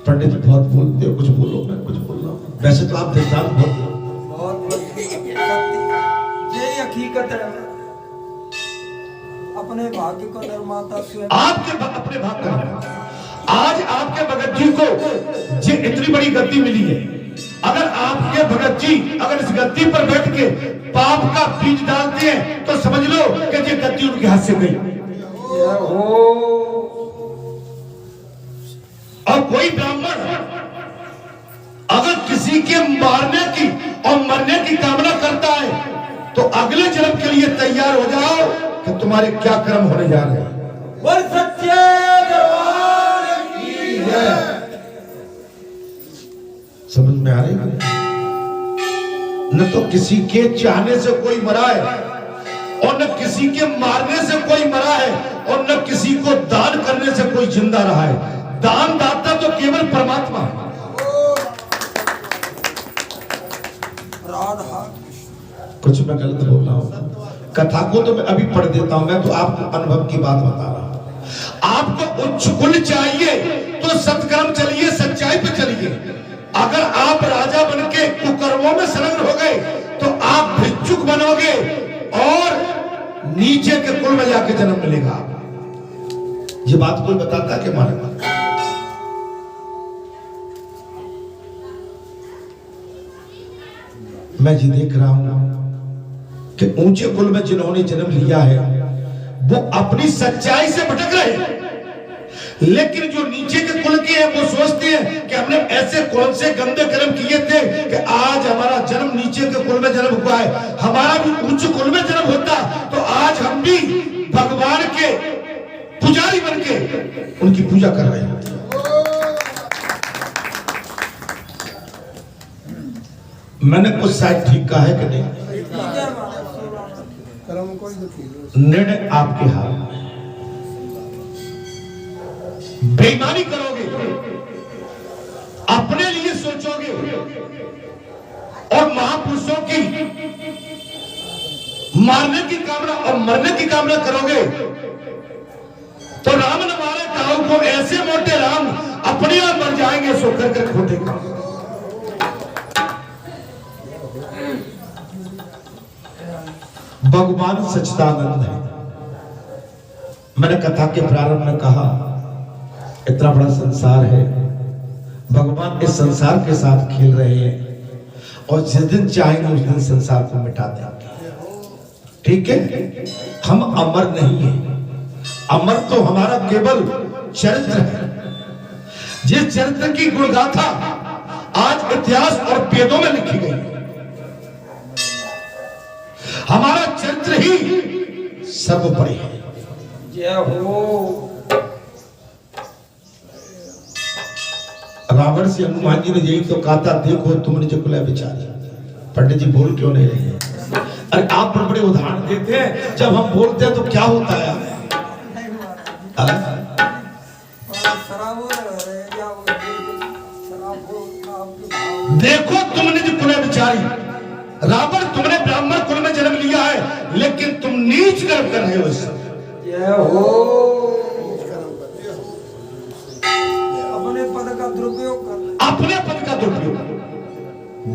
पंडित जी बहुत बोलते हो, कुछ बोलो, मैं कुछ बोल रहा हूँ। वैसे तो आप दिलदार बहुत ये हकीकत है। अपने भाग्य को निर्माता स्वयं। आपके अपने भाग का आज आपके भगत जी को ये इतनी बड़ी गद्दी मिली है। अगर आपके भगत जी अगर इस गद्दी पर बैठ के पाप का बीज डालते हैं तो समझ लो कि ये गद्दी उनके हाथ से गई। और कोई ब्राह्मण अगर किसी के मारने की और मरने की कामना करता है तो अगले जन्म के लिए तैयार हो जाओ कि तुम्हारे क्या कर्म होने जा रहे हैं। बोल सच्चे दरबार की जय। समझ में आ रही है? न तो किसी के चाहने से कोई मरा है और न किसी के मारने से कोई मरा है और न किसी को दान करने से कोई जिंदा रहा है। दान दाता तो केवल परमात्मा है। कुछ मैं गलत बोल रहा हूं? कथा को तो मैं अभी पढ़ देता हूं, मैं तो आपको अनुभव की बात बता रहा हूं। आपको उच्च कुल चाहिए तो सत्कर्म चलिए, सच्चाई पे चलिए। अगर आप राजा बन के कुकर्मों में संलग्न हो गए तो आप भिक्षुक बनोगे और नीचे के कुल में जाके जन्म मिलेगा। ये बात कोई बताता कि माने? मैं जी देख रहा हूं कि ऊंचे कुल में जिन्होंने जन्म लिया है वो अपनी सच्चाई से भटक रहे हैं, लेकिन जो नीचे के कुल के हैं वो सोचते हैं कि हमने ऐसे कौन से गंदे कर्म किए थे कि आज हमारा जन्म नीचे के कुल में जन्म हुआ है। हमारा भी उच्च कुल में जन्म होता तो आज हम भी भगवान के पुजारी बन के उनकी पूजा कर रहे हैं। मैंने कुछ शायद ठीक कहा है कि नहीं? निर्णय आपके हाथ में। बेईमानी करोगे, अपने लिए सोचोगे और महापुरुषों की मारने की कामना और मरने की कामना करोगे तो राम न मारे काऊ को ऐसे मोटे राम अपने आप मर जाएंगे सो कर खोटे का। भगवान सच्चिदानंद है। मैंने कथा के प्रारंभ में कहा इतना बड़ा संसार है, भगवान इस संसार के साथ खेल रहे हैं और जिस दिन चाहेंगे उस दिन संसार को मिटा देंगे। ठीक है, हम अमर नहीं है। अमर तो हमारा केवल चरित्र है। जिस चरित्र की गुणगाथा आज इतिहास और वेदों में लिखी गई है, हमारा चरित्र ही सर्वोपरि है। जय हो। रावण से हनुमान जी ने यही तो कहा था, देखो तुमने जो कुला बेचारी। पंडित जी बोल क्यों नहीं रही है? अरे आप बड़े बड़े उदाहरण देते हैं, जब हम बोलते हैं तो क्या होता है? देखो तुमने जो कुला बेचारी। रावण तुमने ब्राह्मण कुल में जन्म लिया है लेकिन तुम नीच कर्म कर रहे हो। अपने पद का दुरुपयोग कर, अपने पद का दुरुपयोग।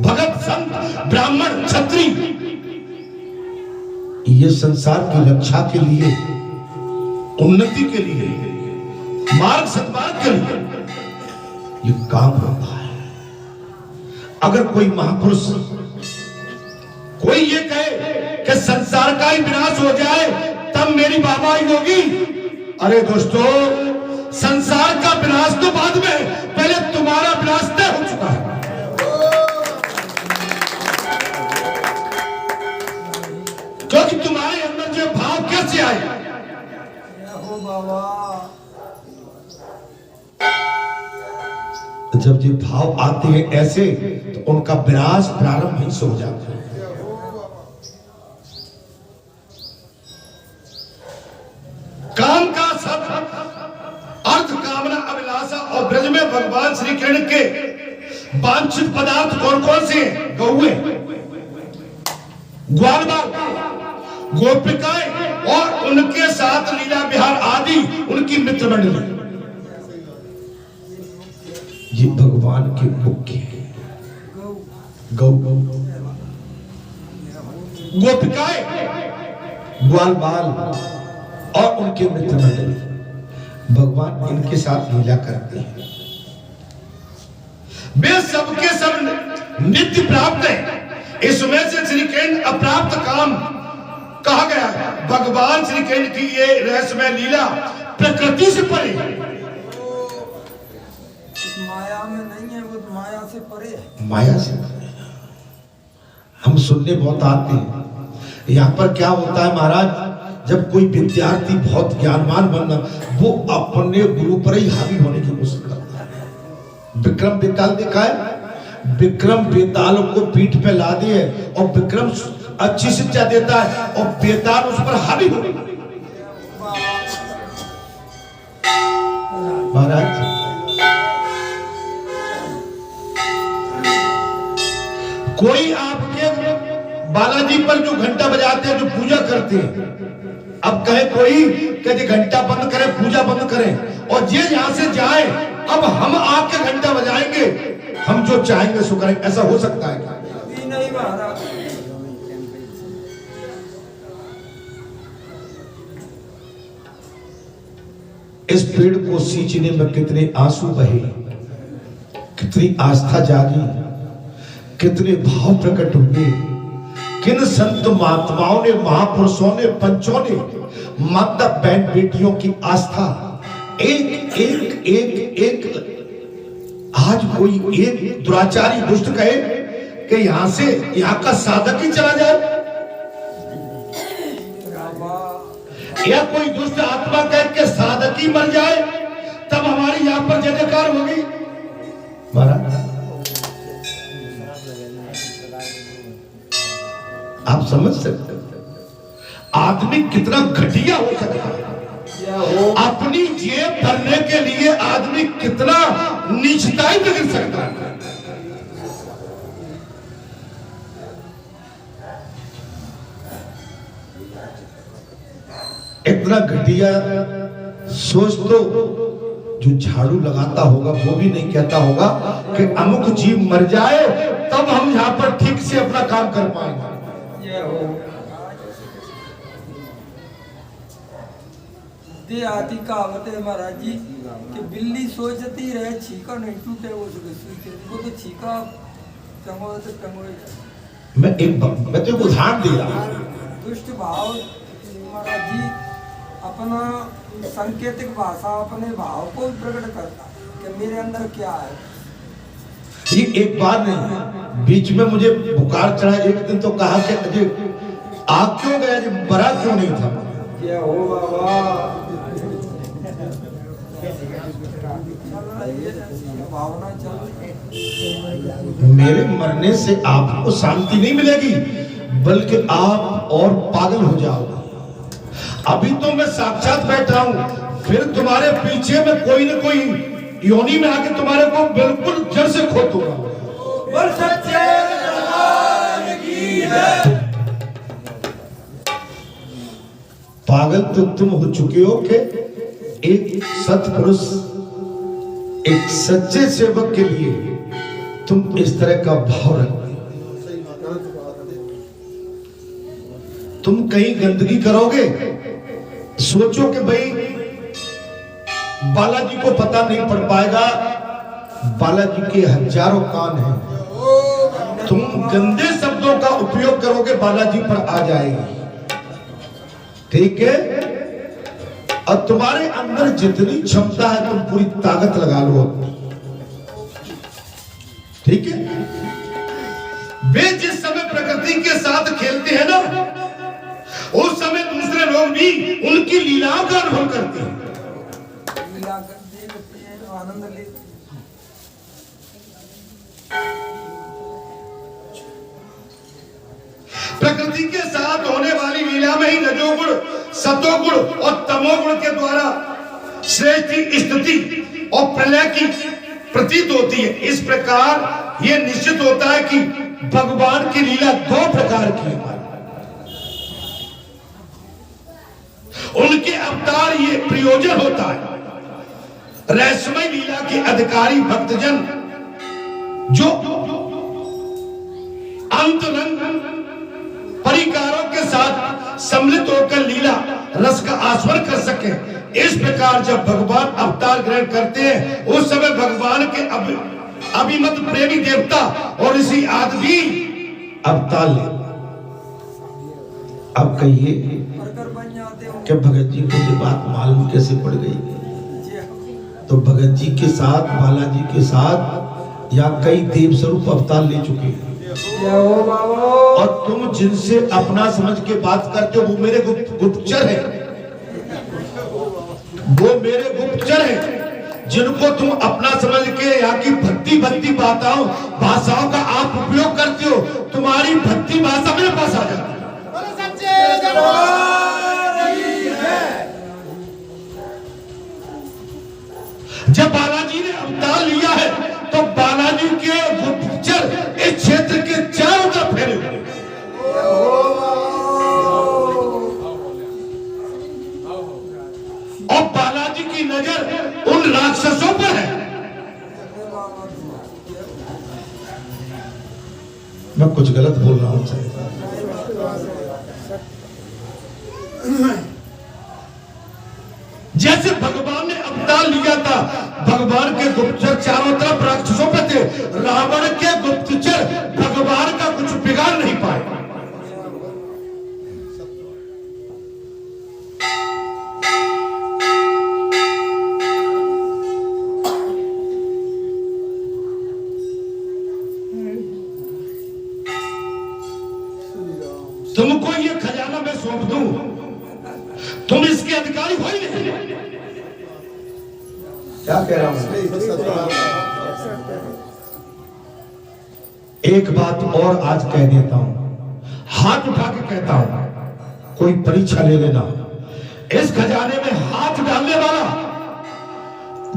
भगत संत ब्राह्मण क्षत्रिय ये संसार की रक्षा के लिए, उन्नति के लिए, मार्ग सद्मार्ग के लिए ये काम होता है। अगर कोई महापुरुष कोई ये कहे कि संसार का ही विनाश हो जाए तब मेरी बाबाई होगी, अरे दोस्तों संसार का विनाश तो बाद में, पहले तुम्हारा विनाश तय हो चुका है। क्योंकि तुम्हारे अंदर जो भाव कैसे आए? हो बाबा। जब ये भाव आते हैं ऐसे तो उनका विनाश प्रारंभ ही से हो जाता है। काम का सब अर्थ कामना अभिलाषा और ब्रज में भगवान श्री कृष्ण के वांछित पदार्थ कौन कौन से? गौए, ग्वाल बाल, गोपिकाएं और उनके साथ लीला विहार आदि उनकी मित्र मंडली। ये भगवान की मुख्य गौ गौ गोपिकाएं, ग्वाल बाल और उनके मित्र मंडली भगवान इनके साथ लीला करते हैं। वे सबके सब नित्य प्राप्त है। इसमें से श्री कृष्ण अप्राप्त काम कहा गया है। भगवान श्री कृष्ण की ये रहस्यमय लीला प्रकृति से परे है, इस माया में नहीं है, वो तो माया से परे है। माया से परे। हम सुनने बहुत आते हैं। यहाँ पर क्या होता है महाराज, जब कोई विद्यार्थी बहुत ज्ञानवान बनना, वो अपने गुरु पर ही हावी होने की कोशिश करता है। विक्रम बेताल देखा है, विक्रम बेताल को पीठ पे ला दिए और विक्रम अच्छी शिक्षा देता है और बेताल उस पर हावी हो। महाराज कोई आपके बालाजी पर जो घंटा बजाते हैं, जो पूजा करते हैं, अब कहे कोई कि घंटा बंद करें, पूजा बंद करें और ये यहां से जाए, अब हम आके घंटा बजाएंगे, हम जो चाहेंगे सो करेंगे, ऐसा हो सकता है क्या? नहीं महाराज। इस पेड़ को सींचने में कितने आंसू बहे, कितनी आस्था जागी, कितने भाव प्रकट हुए, किन संत महात्माओं ने, महापुरुषों ने, पंचों ने, माता बहन बेटियों की आस्था एक एक एक एक। आज कोई एक दुराचारी दुष्ट कहे कि यहां से, यहां का साधक ही चला जाए, या कोई दुष्ट आत्मा कह के साधक ही मर जाए, तब हमारी यहां पर जय जयकार होगी। महाराज आप समझ सकते हैं आदमी कितना घटिया हो सकता है, अपनी जेब भरने के लिए आदमी कितना नीचताई में गिर सकता है। इतना घटिया सोच तो जो झाड़ू लगाता होगा वो भी नहीं कहता होगा कि अमुक जीव मर जाए तब हम यहां पर ठीक से अपना काम कर पाएंगे। दे आती कहावत है महाराज जी कि बिल्ली सोचती रहे छीका नहीं टूटे, वो तो छीका टंगो तो टंगो। मैं तो उदाहरण दे रहा हूं। दुष्ट भाव महाराज जी अपना सांकेतिक भाषा अपने भाव को प्रकट करता कि मेरे अंदर क्या है। ये एक बार नहीं, बीच में मुझे बुखार चढ़ा, एक दिन तो कहा कि अजय आग क्यों गया, बरा क्यों नहीं था। जय हो बाबा। भावना चल, मेरे मरने से आपको शांति नहीं मिलेगी, बल्कि आप और पागल हो जाओगे। अभी तो मैं साक्षात बैठा हूं, फिर तुम्हारे पीछे में कोई न कोई योनि में आके तुम्हारे को बिल्कुल जड़ से खो दूंगा। बोल सच्चे दरबार की जय। पागल तो तुम हो चुके हो कि एक सत्पुरुष, एक सच्चे सेवक के लिए तुम इस तरह का भाव रखते हो। तुम कहीं गंदगी करोगे, सोचो कि भाई बालाजी को पता नहीं पड़ पाएगा, बालाजी के हजारों कान हैं। तुम गंदे शब्दों का उपयोग करोगे, बालाजी पर आ जाएगी। ठीक है, और तुम्हारे अंदर जितनी क्षमता है तुम पूरी ताकत लगा लो। ठीक है, वे जिस समय प्रकृति के साथ खेलते हैं ना, उस समय दूसरे लोग भी उनकी लीलाओं का अनुभव करते हैं। लीला करते हैं, आनंद लेते हैं। प्रकृति के साथ होने वाली लीला में ही रजोगुण, सतोगुण और तमोगुण के द्वारा श्रेष्ठ की स्थिति और प्रलय की प्रतीत होती है। इस प्रकार यह निश्चित होता है कि भगवान की लीला दो प्रकार की है। उनके अवतार ये प्रयोजन होता है। रहस्यमय लीला के अधिकारी भक्तजन जो अंतरंग परिकारों के साथ सम्मिलित होकर लीला रस का आस्वादन कर सके। इस प्रकार जब भगवान अवतार ग्रहण करते हैं उस समय भगवान के अभिमत प्रेमी देवता और इसी आदमी अवतार ले। अब कहिए कि भगत जी को ये बात मालूम कैसे पड़ गई? तो भगत जी के साथ, बालाजी के साथ या कई देव स्वरूप अवतार ले चुके हैं और तुम जिनसे अपना समझ के बात करते हो वो मेरे गुप्तचर है, वो मेरे गुप्तचर है जिनको तुम अपना समझ के यहाँ की भक्ति भाषाओं का आप उपयोग करते हो। तुम्हारी भक्ति भाषा मेरे पास आ जाती है। जब बालाजी ने अवतार लिया है तो बालाजी के गुप्तचर इस क्षेत्र के चारों तरफ फैले हुए और बालाजी की नजर उन राक्षसों पर है। मैं कुछ गलत बोल रहा हूं शायद। जैसे भगवान ने अवतार लिया था, भगवान के गुप्तचर चारों तरफ राक्षसों पे थे। रावण के गुप्तचर भगवान का कुछ बिगाड़ नहीं पाए। तुमको ये खजाना मैं सौंप दूं, तुम इसके अधिकारी हो ही नहीं। क्या कह रहा हूं? एक बात और आज कह देता हूं, हाथ उठा के कहता हूं, कोई परीक्षा ले लेना। इस खजाने में हाथ डालने वाला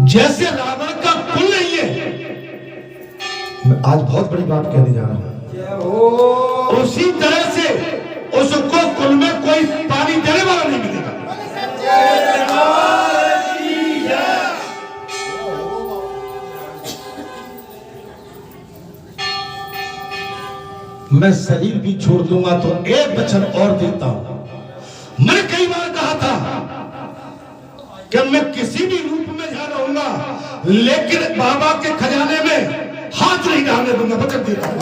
जैसे रावण का कुल नहीं है। मैं आज बहुत बड़ी बात कहने जा रहा हूं। उसी तरह से उसको कुल में कोई पानी देने वाला नहीं मिलेगा। मैं शरीर भी छोड़ दूंगा तो एक वचन और देता हूं। मैंने कई बार कहा था कि मैं किसी भी रूप में यहां रहूंगा लेकिन बाबा के खजाने में हाथ नहीं डालने दूंगा। वचन देता हूं।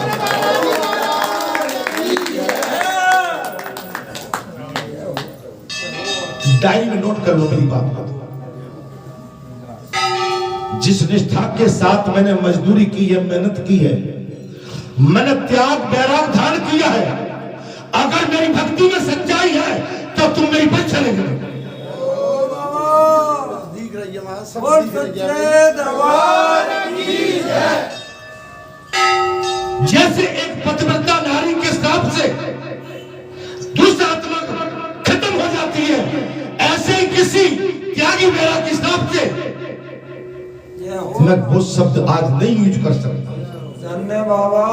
डायरी में नोट कर लो मेरी बात को। जिस निष्ठा के साथ मैंने मजदूरी की है, मेहनत की है, मैंने त्याग बैराग धारण किया है, अगर मेरी भक्ति में सच्चाई है तो तुम मेरी परीक्षा लेंगे। जैसे एक पतिव्रता नारी के श्राप से दुष्ट आत्मा खत्म हो जाती है, ऐसे ही किसी त्यागी बैराग के श्राप से मैं वो शब्द आज नहीं यूज कर सकता। धन्य बाबा।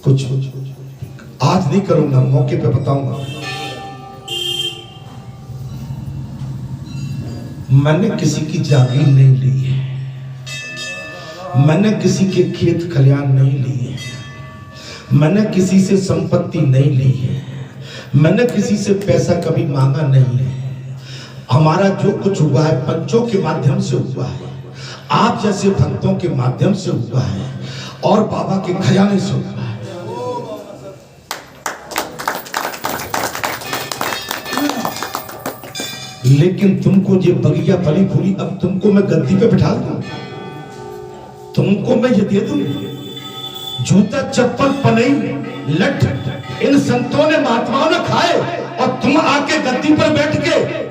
कुछ आज नहीं करूंगा, मौके पे बताऊंगा। मैंने किसी की जागीर नहीं ली है, मैंने किसी के खेत खलियान नहीं लिए, मैंने किसी से संपत्ति नहीं ली है, मैंने किसी से पैसा कभी मांगा नहीं है। हमारा जो कुछ हुआ है पंचों के माध्यम से हुआ है, आप जैसे भक्तों के माध्यम से हुआ है और बाबा के खजाने से हुआ है। लेकिन तुमको ये बगिया फली फूली, अब तुमको मैं गद्दी पे बिठा दूं, तुमको मैं ये दे दूं, जूता चप्पल पनई लठ इन संतों ने महात्माओं ने खाए और तुम आके गद्दी पर बैठ के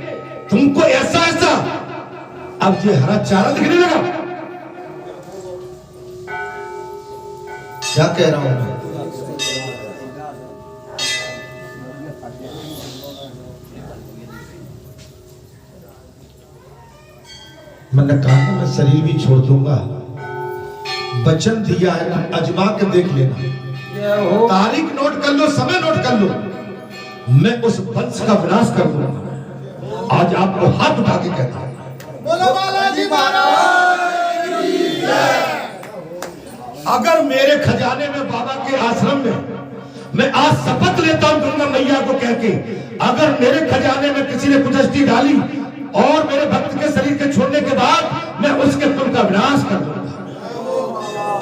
तुमको ऐसा ऐसा, अब ये हरा चारा दिखने लगा। क्या कह रहा हूं मैंने कहा मैं शरीर भी छोड़ दूंगा, वचन दिया है, तुम अजमा के देख लेना। तारीख नोट कर लो, समय नोट कर लो, मैं उस वंश का विनाश कर दूंगा। आज आपको हाथ उठा के कहता हूं, बोलो बालाजी महाराज की जय। अगर मेरे खजाने में बाबा के आश्रम में मैं आज शपथ लेता हूं गंगा मैया को कह के, अगर मेरे खजाने में किसी ने कुदस्ती डाली और मेरे भक्त के शरीर के छोड़ने के बाद मैं उसके कुल का विनाश कर दूंगा।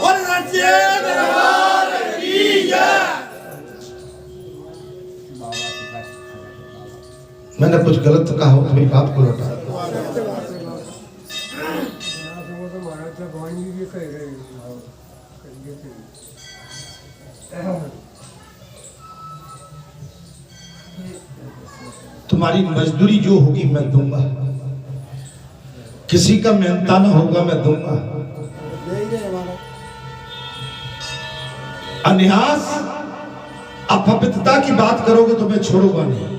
बोल सच्चे दरबार की जय। मैंने कुछ गलत कहा हो तो मेरी बात को लौटा। तुम्हारी मजदूरी जो होगी मैं दूंगा, किसी का मेहनता ना होगा मैं दूंगा। अन्यास अपवित्रता की बात करोगे तो मैं छोड़ूंगा नहीं।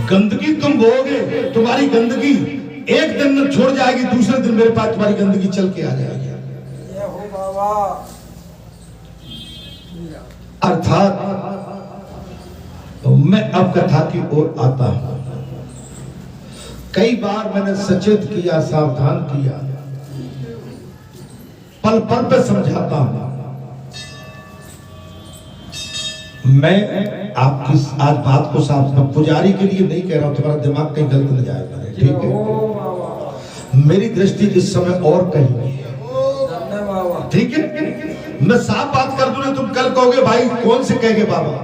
गंदगी तुम बोओगे, तुम्हारी गंदगी एक दिन में छोड़ जाएगी, दूसरे दिन मेरे पास तुम्हारी गंदगी चल के आ जाएगी। अर्थात मैं अब कथा की ओर आता हूं। कई बार मैंने सचेत किया, सावधान किया, पल पल पे समझाता हूं। मैं आपकी आज बात को साफ, पुजारी के लिए नहीं कह रहा हूं, तुम्हारा दिमाग कहीं गलत न जाए मेरे, ठीक है? मेरी दृष्टि इस समय और कहीं है, ठीक है? मैं साफ बात कर दूं ना, तुम कल कहोगे भाई कौन से कहेंगे बाबा।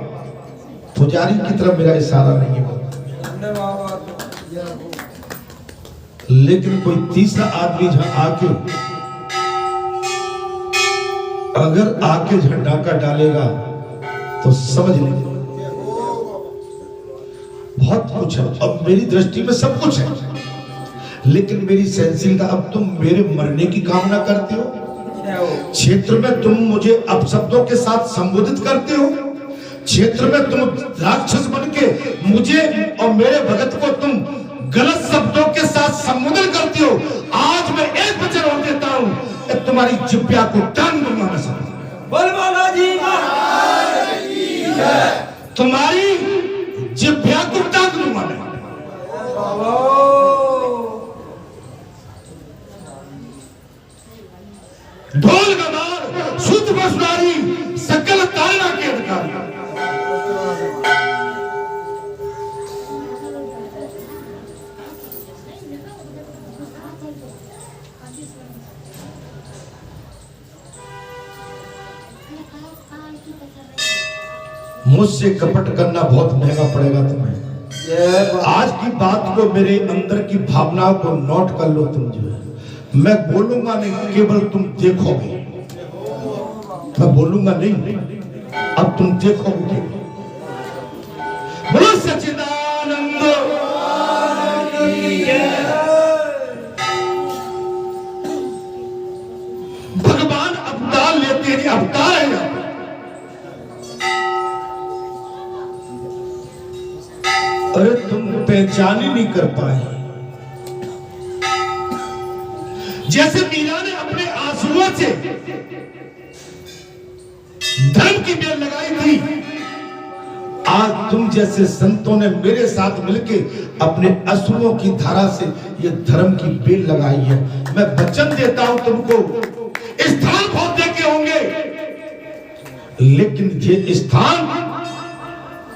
पुजारी की तरफ मेरा इशारा नहीं है, लेकिन कोई तीसरा आदमी जहां आके अगर आके झंडा का डालेगा तो समझ लीजिए बहुत कुछ है। अब मेरी दृष्टि में सब कुछ है, लेकिन मेरी सहनशीलता, अब तुम मेरे मरने की कामना करते हो, क्षेत्र में तुम मुझे अपशब्दों के साथ संबोधित करते हो, क्षेत्र में तुम राक्षस बन के मुझे और मेरे भगत को तुम गलत शब्दों के साथ संबोधन करते हो। आज मैं एक वचन और देता हूं कि तुम्हारी जिब्या को टांग दूंगा मैं सब। बोल बालाजी महाराज की जय। तुम्हारी जिब्या को टांग दूंगा मैं। ढोल गवार शुद्ध बसुरारी सकल तारणा के अधिकारी। मुझसे कपट करना बहुत महंगा पड़ेगा तुम्हें। आज की बात को, मेरे अंदर की भावनाओं को नोट कर लो। तुम जो है, मैं बोलूंगा नहीं, केवल तुम देखोगे। मैं बोलूंगा नहीं, अब तुम देखोगे। बोलो सच्चिदानंद भगवान अवतार लेते हैं, अवतार है। अरे तुम पहचान ही नहीं कर पाए। जैसे मीरा ने अपने आंसुओं से धर्म की बेल लगाई थी, आज तुम जैसे संतों ने मेरे साथ मिलके अपने अश्रुओं की धारा से ये धर्म की बेल लगाई है। मैं वचन देता हूं तुमको, स्थान बहुत देखे होंगे, लेकिन ये स्थान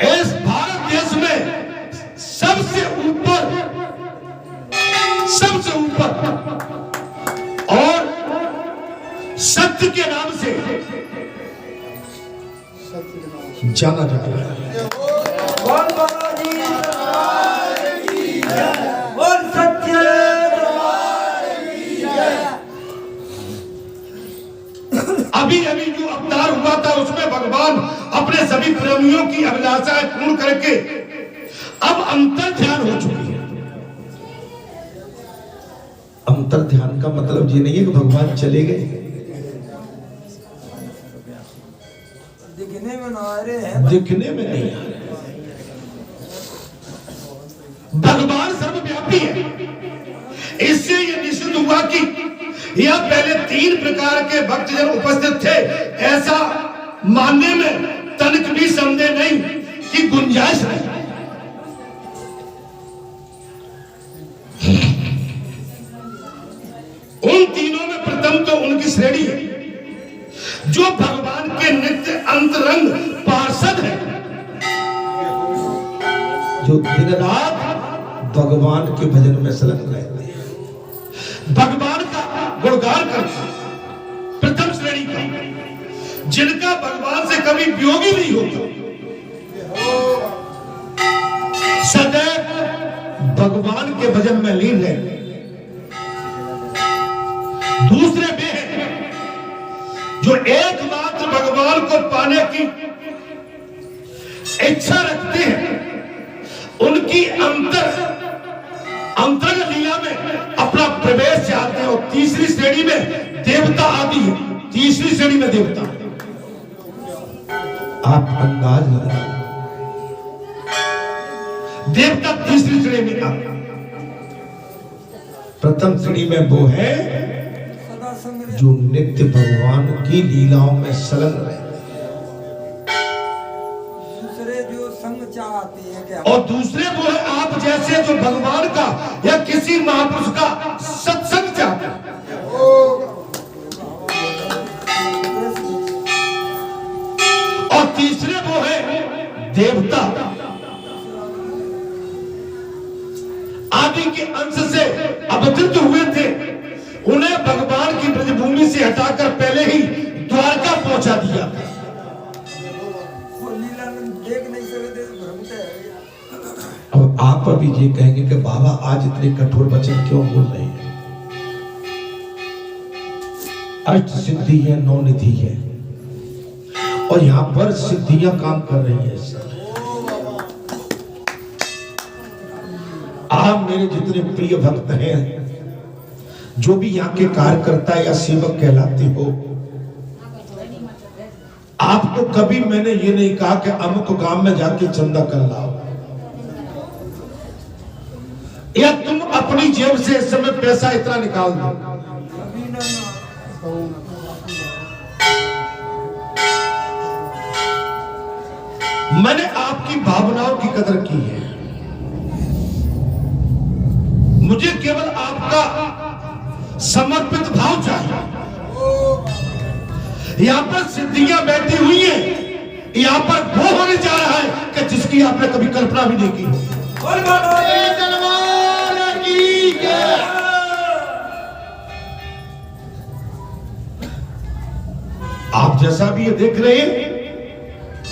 इस भारत देश में सबसे ऊपर और सत्य के नाम से जाना जाता है। बोल बालाजी महाराज की जय। बोल सच्चे दरबार की जय। अभी जो अवतार हुआ था उसमें भगवान अपने सभी प्रेमियों की अभिलाषाएं पूर्ण करके अब अंतर ध्यान हो चुकी है। अंतर ध्यान का मतलब ये नहीं है कि भगवान चले गए, दिखने में ना आ रहे हैं, दिखने में नहीं आ रहे। भगवान सर्वव्यापी है। इससे ये निश्चित हुआ कि यह पहले 3 प्रकार के भक्तजन उपस्थित थे, ऐसा मानने में तनिक भी संदेह नहीं कि गुंजाइश नहीं। श्रेणी है जो भगवान के नित्य अंतरंग पार्षद है, जो दिन रात भगवान के भजन में संलग्न रहते हैं, भगवान का गुणगान करते हैं। प्रथम श्रेणी का, जिनका भगवान से कभी वियोग ही नहीं होता, सदैव भगवान के भजन में लीन रहते। दूसरे में है जो एकमात्र भगवान को पाने की इच्छा रखते हैं, उनकी अंतरंग लीला में अपना प्रवेश चाहते हैं। और तीसरी श्रेणी में देवता आदि है। तीसरी श्रेणी में देवता, आप अंदाज लगाइए, देवता तीसरी श्रेणी में आते। प्रथम श्रेणी में वो है जो नित्य भगवान की लीलाओं में संलग्न रहते हैं, दूसरे जो संग चाहते हैं क्या, और दूसरे वो है आप जैसे जो भगवान का या किसी महापुरुष का सत्संग चाहते हैं। और तीसरे वो है देवता, आदि के अंश से अवतरित हुए थे, उन्हें भगवान की ब्रजभूमि से हटाकर पहले ही द्वारका पहुंचा दिया। वो लीला देख नहीं सकते, भ्रमते हैं। अब आप अभी ये कहेंगे कि बाबा आज इतने कठोर वचन क्यों बोल रहे हैं? अष्ट सिद्धि है, नौ निधि है, और यहां पर सिद्धियां काम कर रही है। आप मेरे जितने प्रिय भक्त हैं, जो भी यहाँ के कार्यकर्ता या सेवक कहलाते हो, आपको कभी मैंने ये नहीं कहा कि अमुक गांव में जाके चंदा कर लाओ, या तुम अपनी जेब से इस समय पैसा इतना निकाल दो। मैंने आपकी भावनाओं की कदर की है। मुझे केवल आपका समर्पित भाव चाहिए। यहां पर सिद्धियां बैठी हुई हैं, यहां पर वो होने जा रहा है कि जिसकी आपने कभी कल्पना भी नहीं की। आप जैसा भी ये देख रहे हैं,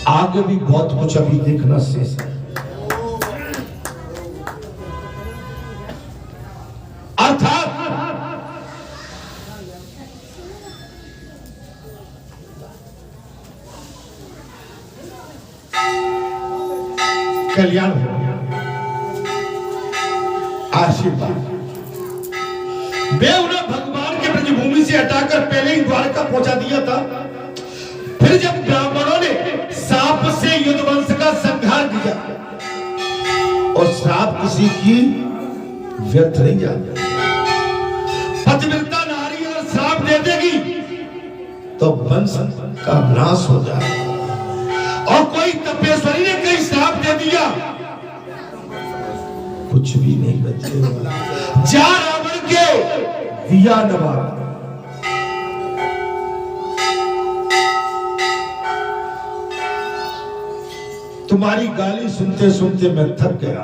आगे भी बहुत कुछ अभी देखना शेष है। अर्थात कल्याण हो, आशीर्वाद। वे उन्हें भगवान के ब्रजभूमि से हटाकर पहले ही द्वारका पहुंचा दिया था। फिर जब ब्राह्मणों ने सांप से युद्धवंश का संहार किया, और श्राप किसी की व्यर्थ नहीं जाता। पतिव्रता नारी अगर श्राप दे देगी तो वंश का नाश हो जाएगा। और कोई तपेश्वरी ने कहीं श्राप दे दिया, कुछ भी नहीं बचेगा। जा रावण के दिया नवा। तुम्हारी गाली सुनते सुनते मैं थक गया,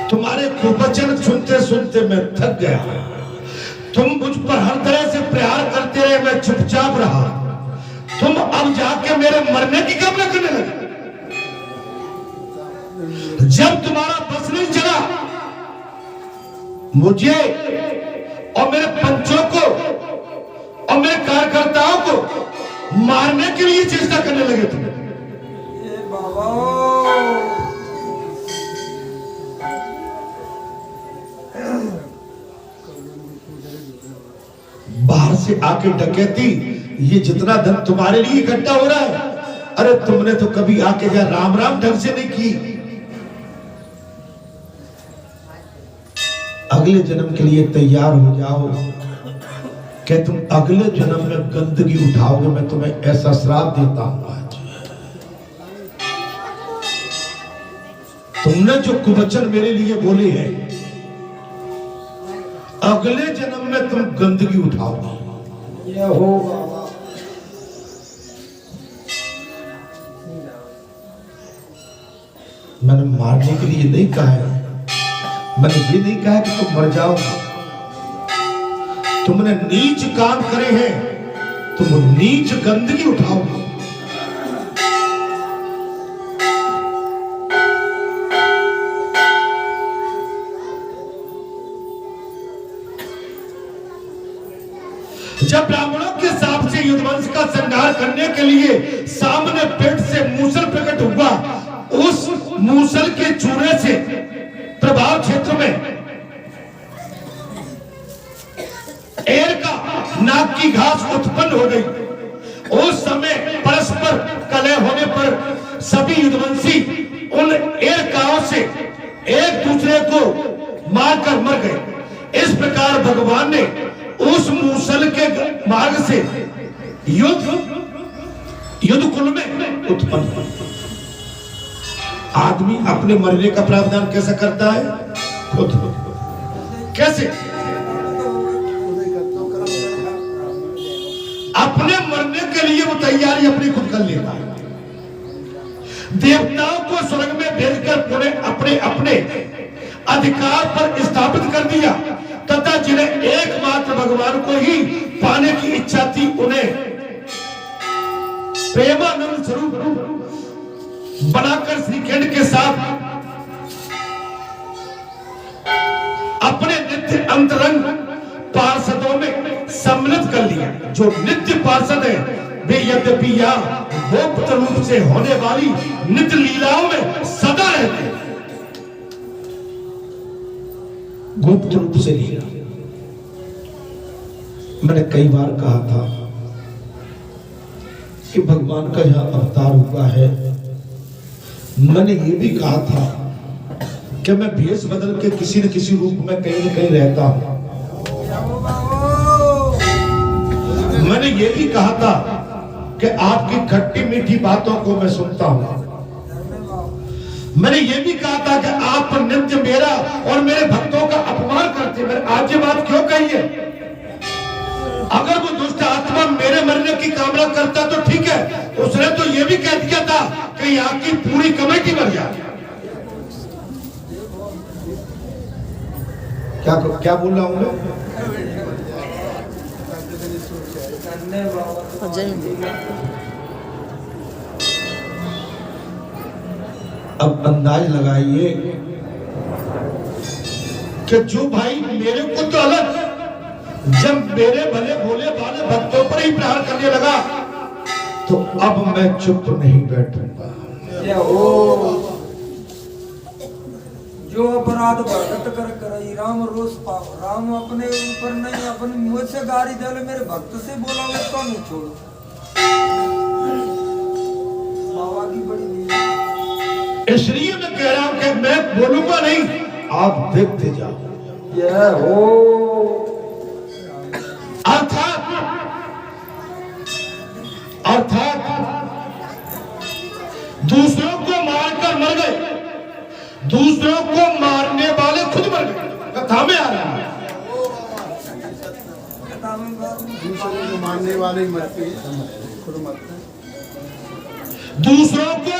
तुम्हारे कुवचन सुनते सुनते मैं थक गया। तुम मुझ पर हर तरह से प्रहार करते रहे, मैं चुपचाप रहा। तुम अब जाके मेरे मरने की कामना करने लगे। जब तुम्हारा बस नहीं चला, मुझे और मेरे पंचों को और मेरे कार्यकर्ताओं को मारने के लिए चेष्टा करने लगे तुम। बाहर से आके डकैती, ये जितना धन तुम्हारे लिए इकट्ठा हो रहा है, अरे तुमने तो कभी आके जा राम राम ढंग से नहीं की। अगले जन्म के लिए तैयार हो जाओ, क्या तुम अगले जन्म में गंदगी उठाओगे। मैं तुम्हें ऐसा श्राप देता हूं। आज तुमने जो कुवचन मेरे लिए बोले हैं, अगले जन्म में तुम गंदगी उठाओगे। ये हो बाबा। मैंने मारने के लिए नहीं कहा है, मैंने ये नहीं कहा कि तुम मर जाओ। तुमने नीच काम करे हैं, तुम नीच गंदगी उठाओगे। जब ब्राह्मणों के हिसाब से युद्धवंश का संहार करने के लिए सामने पेट से मूसल प्रकट हुआ, उस मूसल के चूरे से प्रभाव क्षेत्र में एर का नाक की घास उत्पन्न हो गई। उस समय परस्पर कलह होने पर सभी युद्धवंशी उन एरकाओं से एक दूसरे को मारकर मर गए। इस प्रकार भगवान ने उस मूसल के मार्ग से युद्ध कुल में उत्पन्न। आदमी अपने मरने का प्रावधान कैसे करता है? खुद। कैसे? अपने मरने के लिए वो तैयारी अपनी खुद कर लेता है। देवताओं को स्वर्ग में भेजकर उन्हें अपने अपने अधिकार पर स्थापित कर दिया तथा जिन्हें एकमात्र भगवान को ही पाने की इच्छा थी, उन्हें प्रेमानंद स्वरूप बनाकर श्रीखंड के साथ अपने नित्य अंतरंग पार्षदों में सम्मिलित कर लिया। जो नित्य पार्षद है वे यद्यपि यहाँ गुप्त रूप से होने वाली नित्य लीलाओं में सदा रहते हैं। गुप्त रूप से लीला। मैंने कई बार कहा था कि भगवान का यहां अवतार हुआ है। मैंने ये भी कहा था कि मैं भेष बदल के किसी न किसी रूप में कहीं न कहीं रहता हूं। मैंने ये भी कहा था कि आपकी खट्टी मीठी बातों को मैं सुनता हूं। मैंने ये भी कहा था कि आप नित्य मेरा और मेरे भक्तों का अपमान करते। मैंने आज ये बात क्यों कही है? अगर वो दुष्ट आत्मा मेरे मरने की कामना करता तो ठीक है, उसने तो ये भी कह दिया था कि यहाँ की पूरी कमेटी मर जाए। क्या बोल रहा हूं मैं? अब अंदाज लगाइए कि जो भाई मेरे को तो अलग, जब मेरे भले भोले वाले भक्तों पर ही प्रहार करने लगा तो अब मैं चुप नहीं बैठूंगा। जो अपराध भगत कर करई राम रोष पाओ। राम अपने ऊपर नहीं, अपने मुझसे गाड़ी दे मेरे भक्त से बोला मैं तो नहीं छोड़ो। बाबा की बड़ी लीला। इसलिए मैं कह रहा हूं कि मैं बोलूंगा नहीं, आप देखते जाओ। यह हो अर्थात दूसरों को मारकर मर गए, दूसरों को मारने वाले खुद मर गए। कथा में आ रहा है दूसरों को मारने वाले ही मरते हैं, खुद मरते हैं। दूसरों को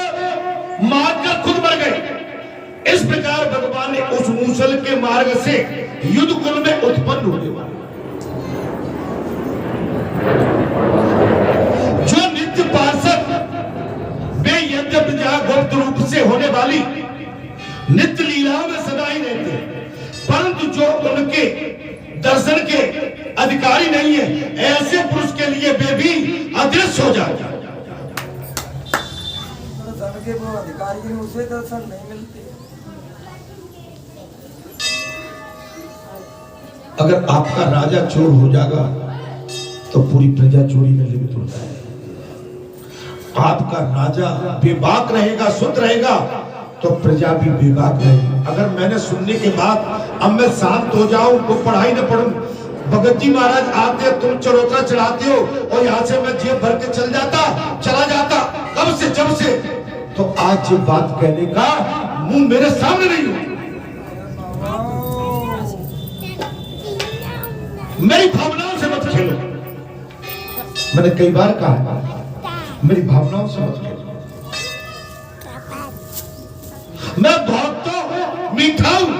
मारकर खुद मर गए। इस प्रकार भगवान ने उस मूसल के मार्ग से युद्ध कुल में उत्पन्न होने वाले जो नित्य पार्षद वे यद्यपि जहां गुप्त रूप से होने वाली नित्य लीलाओं में सदा ही रहते हैं, परंतु जो उनके दर्शन के अधिकारी नहीं है, ऐसे पुरुष के लिए वे भी अदृश्य हो जाते हैं। वो अधिकारी ने उसे दर्शन नहीं मिलते। अगर आपका राजा चोर हो जाएगा तो पूरी प्रजा चोरी में लिप्त हो जाएगी। आपका राजा बेबाक रहेगा, शुद्ध रहेगा तो प्रजा भी बेबाक रहेगी। अगर मैंने सुनने के बाद अब मैं शांत हो जाऊं तो पढ़ाई न पढ़ूं, भगत जी महाराज आते तुम चरोतरा चढ़ाते हो और यहाँ से मैं जेब भर के चला जाता कब से जब से, तो आज ये बात कहने का मुंह मेरे सामने नहीं हो। मेरी भावनाओं से मत खेलो। मैंने कई बार कहा मेरी भावनाओं से मत खेलो। मैं बहुत तो मीठा हूं,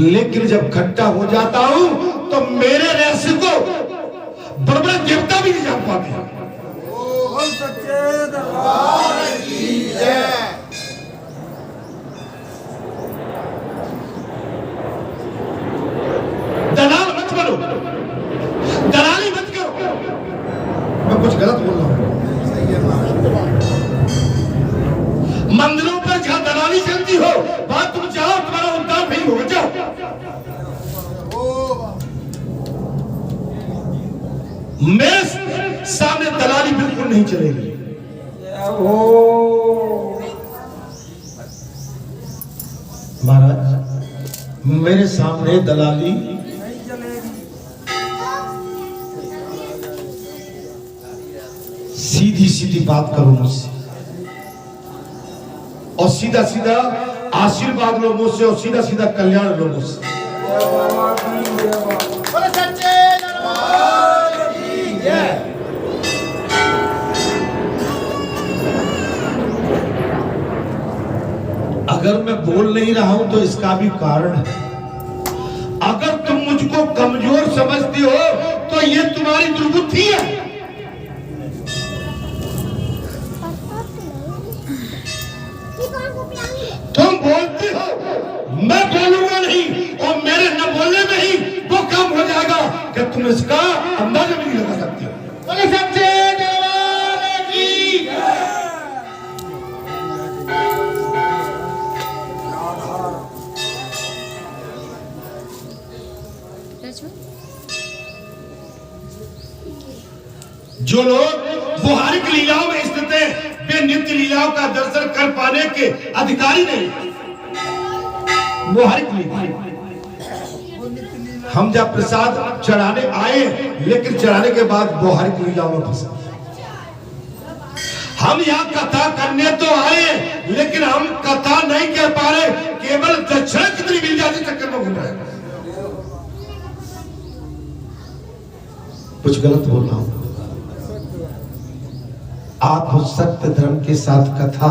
लेकिन जब खट्टा हो जाता हूं तो मेरे रहस्य को बड़े बड़े देवता भी नहीं जान पाते। बोल सच्चे दरबार की जय। दलाल मत बनो, दलाली मत करो। मैं कुछ गलत बोल रहा हूं? मंदिरों पर जहां दलाली चलती हो, बात तुम जाओ, तुम्हारा उद्धार नहीं होगा, जाओ। मेरे सामने दलाली बिल्कुल नहीं चलेगी। महाराज, मेरे सामने दलाली नहीं चलेगी। सीधी सीधी बात करो मुझसे और सीधा सीधा आशीर्वाद लो मुझसे और सीधा सीधा कल्याण लो मुझसे। अगर मैं बोल नहीं रहा हूं तो इसका भी कारण है। अगर तुम मुझको कमजोर समझते हो तो ये तुम्हारी दुर्बुद्धि है। तुम बोलते हो, मैं बोलूंगा नहीं और मेरे न बोलने में ही वो काम हो जाएगा कि तुम इसका अंदाजा भी नहीं लगा सकते हो। बोले सच्चे दरबार की जय। जो लोग बुहारिक लीलाओं में स्थित हैं, वे नित्य लीलाओं का दर्शन कर पाने के अधिकारी नहीं। बुहारिक लीला हम जब प्रसाद चढ़ाने आए, लेकिन चढ़ाने के बाद बुहारिक लीलाओं में फंसे। हम यहाँ कथा करने तो आए, लेकिन हम कथा नहीं कह पा रहे, केवल दक्षिणा कितनी मिल जाती चक्कर में घूम रहे। कुछ गलत बोल रहा हूं? आप उस सत्य धर्म के साथ कथा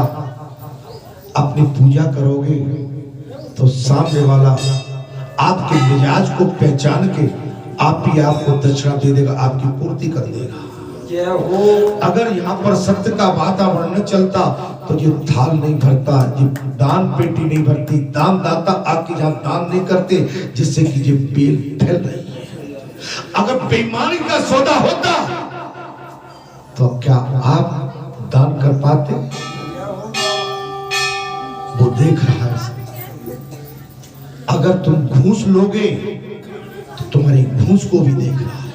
अपनी पूजा करोगे तो सामने वाला आपके मिजाज को पहचान के आप ही आपको दक्षिणा दे देगा, आपकी पूर्ति कर देगा। अगर यहाँ पर सत्य का वातावरण चलता तो ये थाल नहीं भरता, ये दान पेटी नहीं भरती, दान दाता आपके जहाँ दान नहीं करते, जिससे कि ये बेल फैल रही है। अगर बेईमानी का सौदा होता तो क्या आप दान कर पाते? वो देख रहा है। अगर तुम घूस लोगे तो तुम्हारी घूस को भी देख रहा है।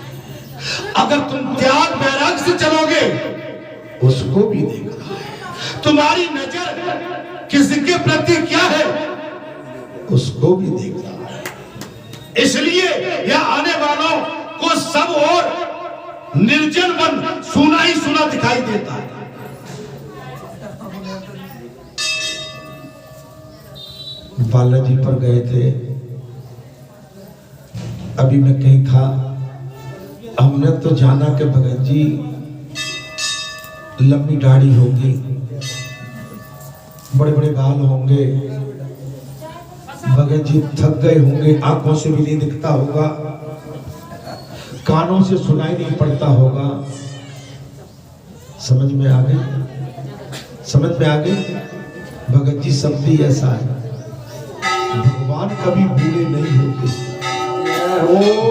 अगर तुम त्याग बैराग से चलोगे उसको भी देख रहा है। तुम्हारी नजर किसके प्रति क्या है उसको भी देख रहा है। इसलिए यह आने वालों को सब और निर्जन वन सुना ही सुना दिखाई देता है। बालाजी पर गए थे, अभी मैं कहीं था, हमने तो जाना कि भगत जी लंबी दाढ़ी होगी, बड़े बड़े बाल होंगे, भगत जी थक गए होंगे, आंखों से भी नहीं दिखता होगा, कानों से सुनाई नहीं पड़ता होगा। समझ में आ गई? समझ में आ गई? भगत जी सब भी ऐसा है। भगवान कभी बूढ़े नहीं होते।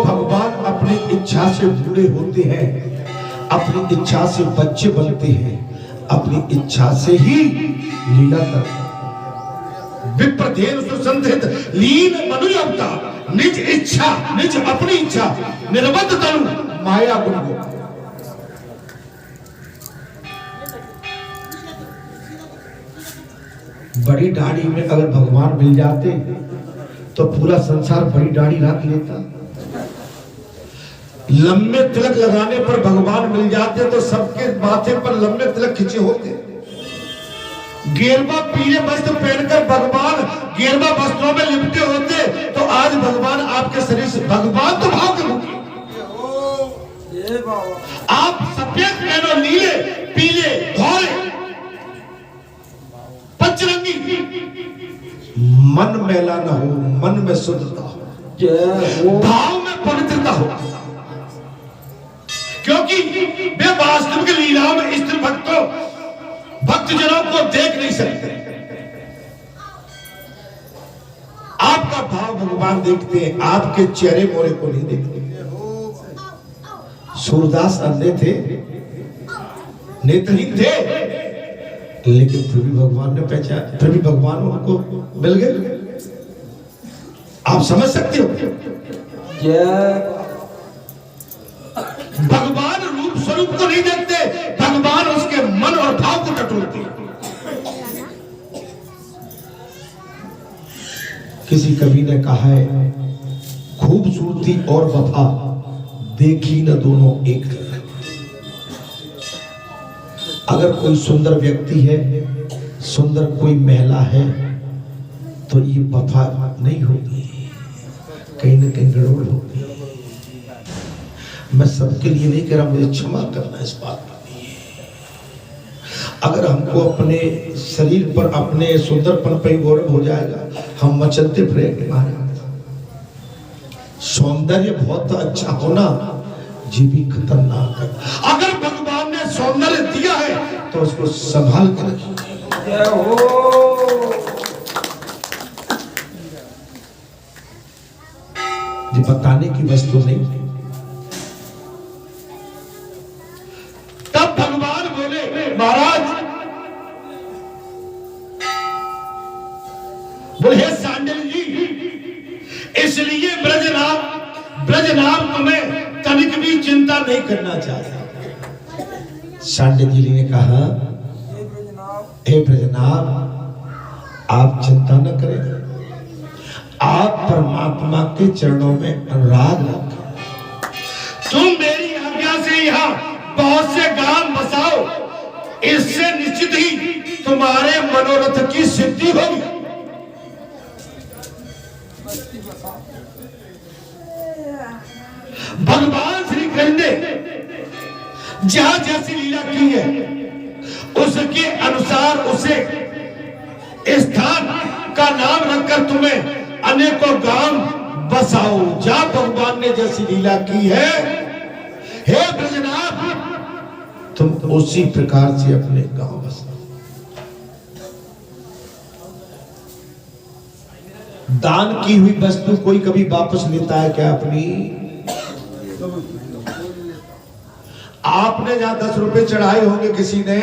भगवान अपनी इच्छा से बूढ़े होते हैं, अपनी इच्छा से बच्चे बनते हैं, अपनी इच्छा से ही लीला करते हैं। विप्रधेन सुसंधित लीन मनुज अवतार, निज इच्छा, निज अपनी इच्छा, निर्बद्ध तनु माया गुण को। बड़ी दाढ़ी में अगर भगवान मिल जाते तो पूरा संसार बड़ी दाढ़ी रख लेता। लंबे तिलक लगाने पर भगवान मिल जाते तो सबके माथे पर लंबे तिलक खिंचे होते। गेरुआ पीले वस्त्र पहनकर भगवान गेरुआ वस्त्रों में लिपटे होते तो आज भगवान आपके शरीर से, भगवान तो भाव के मुख, आप सफेद पहनो, नीले, पीले, धोले, पंचरंगी, मन मैला न हो, मन में शुद्धता हो, भाव में पवित्रता हो, क्योंकि वे वास्तविक लीलाओं में स्त्री भक्तजनों को देख नहीं सकते। आपका भाव भगवान देखते हैं, आपके चेहरे मोरे को नहीं देखते। सूरदास अंधे थे, नेत्रहीन थे, लेकिन फिर भी भगवान ने पहचान, फिर भी भगवान उनको मिल गए। आप समझ सकते हो? भगवान रूप स्वरूप को नहीं देखते, भगवान उसके मन और भाव को टटोलते। किसी कवि ने कहा है, खूबसूरती और वफा देखी न दोनों एक। अगर कोई सुंदर व्यक्ति है, सुंदर कोई महिला है, तो ये वफा नहीं होगी, कहीं न कहीं गड़बड़ होगी। मैं सबके लिए नहीं कह रहा, मुझे क्षमा करना इस बात पर। अगर हमको अपने शरीर पर, अपने सुंदरपन पर गौरव हो जाएगा, हम मचलते फिरेंगे। सौंदर्य बहुत अच्छा होना जी भी खतरनाक है। अगर भगवान ने सौंदर्य दिया है तो उसको संभाल कर रखिए। जी बताने की वस्तु नहीं। तब भगवान बोले, महाराज बोले, हे सांडिल जी, इसलिए ब्रज नाम तुम्हें तनिक भी चिंता नहीं करना चाहता। सांडिल जी ने कहा, हे ब्रजनाभ, आप चिंता न करें, आप परमात्मा के चरणों में अनुराग रखें। तुम मेरी आज्ञा से यहाँ बहुत से गांव बसाओ, इससे निश्चित ही तुम्हारे मनोरथ की सिद्धि होगी। भगवान श्री कृष्ण ने जहां जैसी लीला की है, उसके अनुसार उसे स्थान का नाम रखकर तुम्हें अनेकों गांव बसाओ। जहां भगवान ने जैसी लीला की है, हे ब्रजनाथ, तुम उसी प्रकार से अपने गांव बसाओ। दान की हुई वस्तु कोई कभी वापस लेता है क्या अपनी? आपने जहां 10 रुपए चढ़ाए होंगे किसी ने,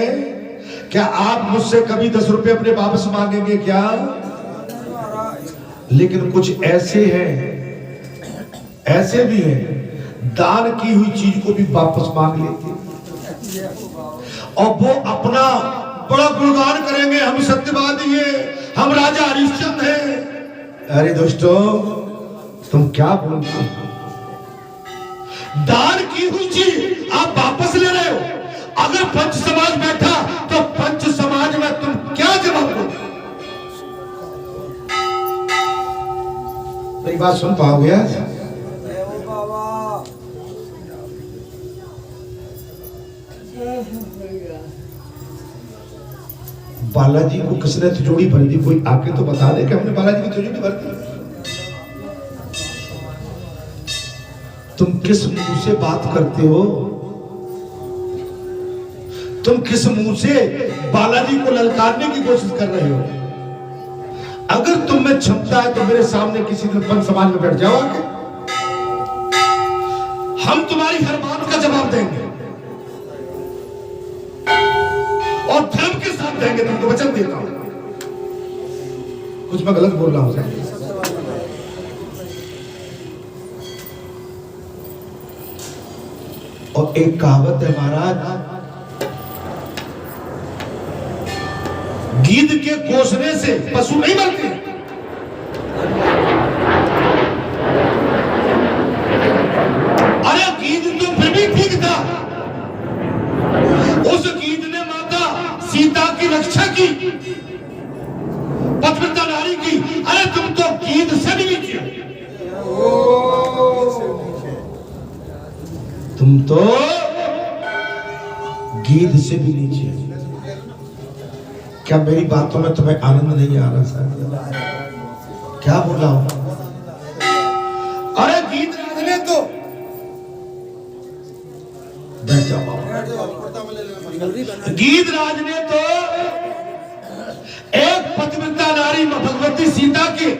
क्या आप मुझसे कभी 10 रुपए अपने वापस मांगेंगे क्या? लेकिन कुछ ऐसे हैं, ऐसे भी हैं, दान की हुई चीज को भी वापस मांग लेते और वो अपना बड़ा गुणगान करेंगे, हम सत्यवादी हैं, हम राजा हरिश्चंद्र हैं। अरे दोस्तों, तुम क्या बोलते हो? दान की हुई चीज आप वापस ले रहे हो। अगर पंच समाज बैठा तो पंच समाज में तुम क्या जवाब दोगे? मेरी बात सुन पाओगे? बालाजी को किसने तिजोरी भरी थी? कोई आके तो बता दे कि हमने बालाजी की तिजोरी भरी थी। तुम किस मुंह से बात करते हो? तुम किस मुंह से बालाजी को ललकारने की कोशिश कर रहे हो? अगर तुम में क्षमता है तो मेरे सामने किसी दिन पंच समाज में बैठ जाओ आके, हम तुम्हारी हर बात का जवाब देंगे और धर्म के साथ देंगे। तुमको वचन देता हूं। कुछ मैं गलत बोल रहा हूं? और एक कहावत है महाराज, गीध के कोसने से पशु नहीं मरते। अरे गीध तो फिर भी ठीक था, उस गीध ने माता सीता की रक्षा की, पतिव्रता नारी की। अरे तुम तो गीध से भी नहीं किया, तुम तो गीत से भी नीचे। क्या मेरी बातों में तुम्हें आनंद नहीं आ रहा साहब? क्या बोला हूं? अरे गीत राज ने तो बैठ जाओ बाबा। गीत राज ने तो एक पतिव्रता नारी भगवती सीता की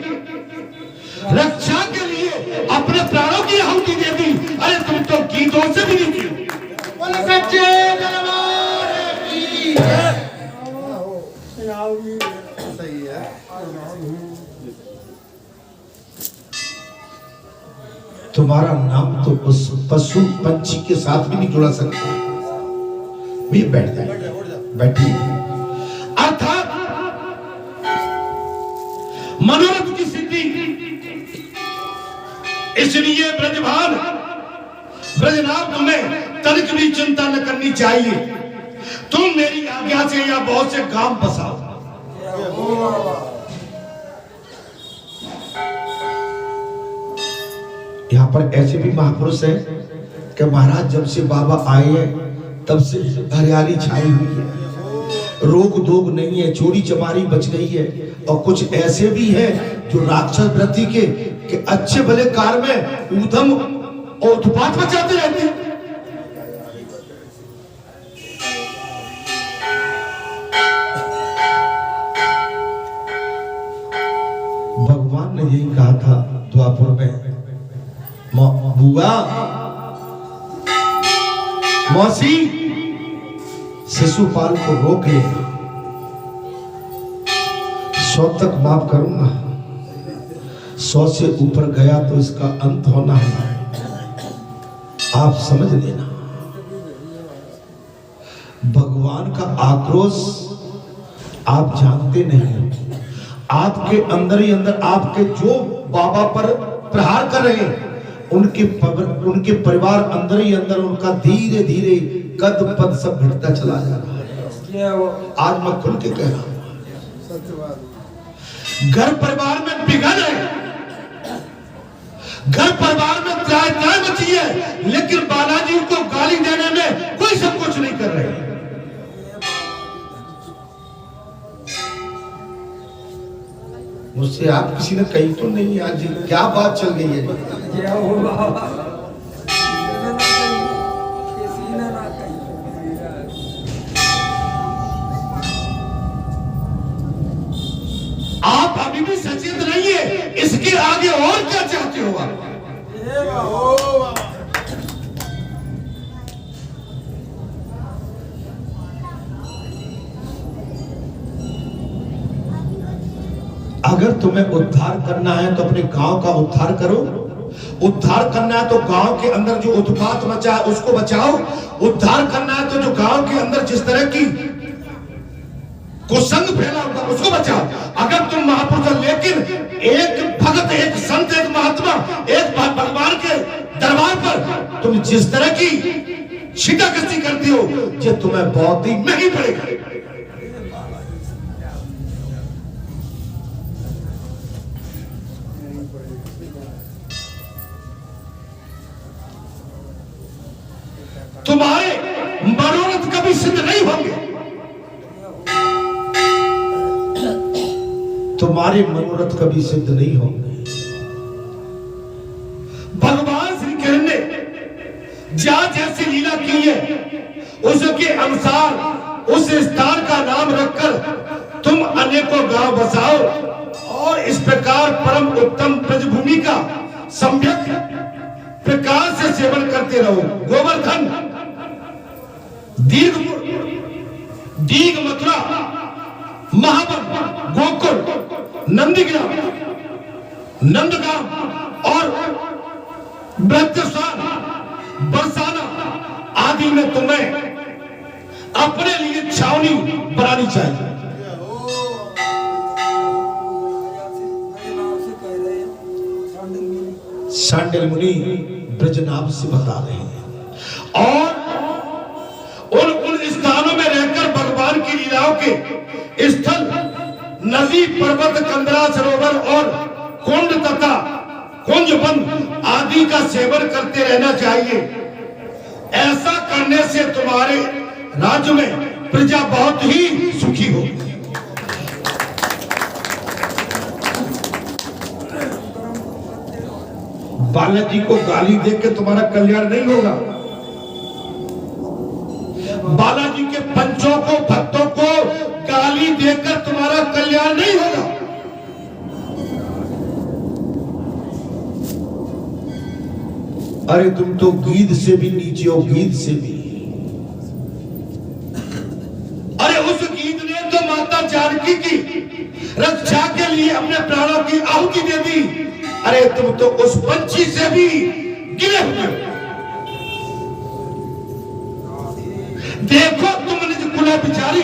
रक्षा के लिए अपने प्राणों की आहुति दे दी। अरे तुम तो गीतों से भी नहीं की। सच्चे दरबार की सही है। तुम्हारा नाम तो उस पशु पंछी के साथ भी नहीं जुड़ा सकता। भी बैठ जाए, बैठिए। अर्थात मनोरथ की सिद्धि, इसलिए ब्रजभान ब्रजनाथ तुम्हें तनिक भी चिंता न करनी चाहिए। तुम मेरी आज्ञा से या बहुत से काम बसाओ। यहाँ पर ऐसे भी महापुरुष हैं कि महाराज जब से बाबा आए हैं तब से हरियाली छाई हुई है, रोग दोग नहीं है, चोरी चमारी बच गई है। और कुछ ऐसे भी हैं जो राक्षस वृत्ति के अच्छे भले कार में ऊधम और उत्पात मचाते रहते हैं। भगवान ने यही कहा था द्वापर में, बुआ मौसी शिशुपाल को रोक ले, 100 तक माफ करूंगा, 100 से ऊपर गया तो इसका अंत होना है, आप समझ लेना। भगवान का आक्रोश आप जानते नहीं, आपके अंदर ही अंदर आपके जो बाबा पर प्रहार कर रहे हैं उनके परिवार अंदर ही अंदर उनका धीरे धीरे कद पद सब घटता चला जा रहा है। आज मैं खुल के कह रहा हूं, घर परिवार में बिगड़ है, घर परिवार में त्राय त्राय मची है, लेकिन बालाजी को गाली देने में कोई सब कुछ नहीं कर रहे। मुझसे आप किसी ने कही तो नहीं आज क्या बात चल गई है? क्या होगा किसी ने ना कही। आप अभी भी सचेत नहीं है, इसके आगे और क्या चाहते हो आप? अगर तुम्हें उद्धार करना है तो अपने गांव का उद्धार करो, उद्धार करना है तो गांव के अंदर जो उत्पात मचा है उसको बचाओ, उद्धार करना है तो जो गांव के अंदर जिस तरह की कुसंग फैला होगा उसको बचाओ। अगर तुम महापुरुष हो, लेकिन एक भगत, एक संत, एक महात्मा, एक भगवान के दरबार पर तुम जिस तरह की शिकायत करती हो, ये तुम्हें बहुत ही महंगी पड़ेगा। तुम्हारे मनोरथ कभी सिद्ध नहीं होंगे, तुम्हारे मनोरथ कभी सिद्ध नहीं होंगे। भगवान श्री कृष्ण ने जहां जैसी लीला की है उसके अनुसार उस स्थान का नाम रखकर तुम अनेकों गांव बसाओ और इस प्रकार परम उत्तम ब्रजभूमि का सम्यक प्रकार से सेवन करते रहो। गोवर्धन, दीर्घ मथुरा, महाबल, गोकुल, नंदीग्राम, नंदगांव और ब्रजस्वान, बरसाना आदि में तुम्हें अपने लिए छावनी बनानी चाहिए। सांडिल मुनि ब्रजनाभ से बता रहे हैं और उन स्थानों में रहकर भगवान की लीलाओं के स्थल, नदी, पर्वत, कंदरा, सरोवर और कुंड तथा कुंजवन आदि का सेवन करते रहना चाहिए। ऐसा करने से तुम्हारे राज्य में प्रजा बहुत ही सुखी हो। बालाजी को गाली देकर तुम्हारा कल्याण नहीं होगा। बालाजी के पंचों को, भक्तों को गाली देकर तुम्हारा कल्याण नहीं होगा। अरे तुम तो गीध से भी नीचे हो, गीध से भी। अरे उस गीध ने तो माता जानकी की रक्षा के लिए अपने प्राणों की आहुति दे दी। अरे तुम तो उस पंछी से भी गिरे हुए हो। देखो तुम निज कुला बिचारी